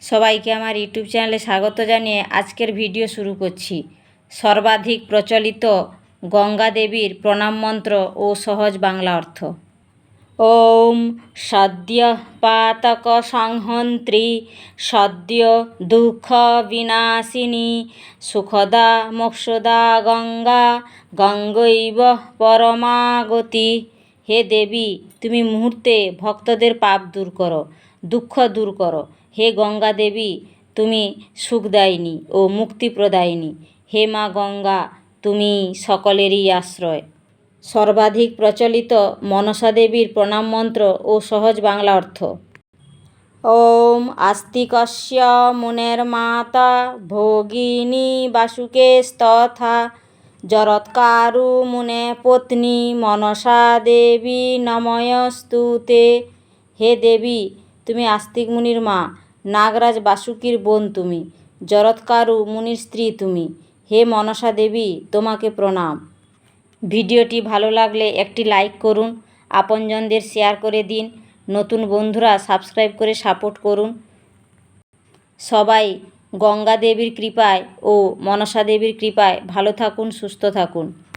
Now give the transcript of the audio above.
সবাইকে আমার ইউটিউব চ্যানেলে স্বাগত জানিয়ে আজকের ভিডিও শুরু করছি। সর্বাধিক প্রচলিত গঙ্গা দেবীর প্রণাম মন্ত্র ও সহজ বাংলা অর্থ। ওম সদ্য পাতক সংহন্ত্রী সদ্য দুঃখ বিনাশিনী সুখদা মোক্ষদা গঙ্গা গঙ্গৈব পরমাগতি। হে দেবী, তুমি মুহূর্তে ভক্তদের পাপ দূর করো, দুঃখ দূর করো। হে গঙ্গা দেবী, তুমি সুখদায়িনী ও মুক্তি প্রদায়িনী। হে মা গঙ্গা, তুমি সকলেরই আশ্রয়। সর্বাধিক প্রচলিত মনসা দেবীর প্রণাম মন্ত্র ও সহজ বাংলা অর্থ। ওম আস্তিকস্য মুনের মাতা ভোগিনী বাসুকেস্তথা জরৎকারু মুনে পত্নী মনসা দেবী নময়স্তুতে। হে দেবী, তুমি আস্তিক মুনির মা, নাগরাজ বাসুকীর বোন তুমি, জরৎকারু মুনির স্ত্রী তুমি। হে মনসা দেবী, তোমাকে প্রণাম। ভিডিওটি ভালো লাগলে একটি লাইক করুন, আপনজনদের শেয়ার করে দিন, নতুন বন্ধুরা সাবস্ক্রাইব করে সাপোর্ট করুন। সবাই গঙ্গা দেবীর কৃপায় ও মনসা দেবীর কৃপায় ভালো থাকুন, সুস্থ থাকুন।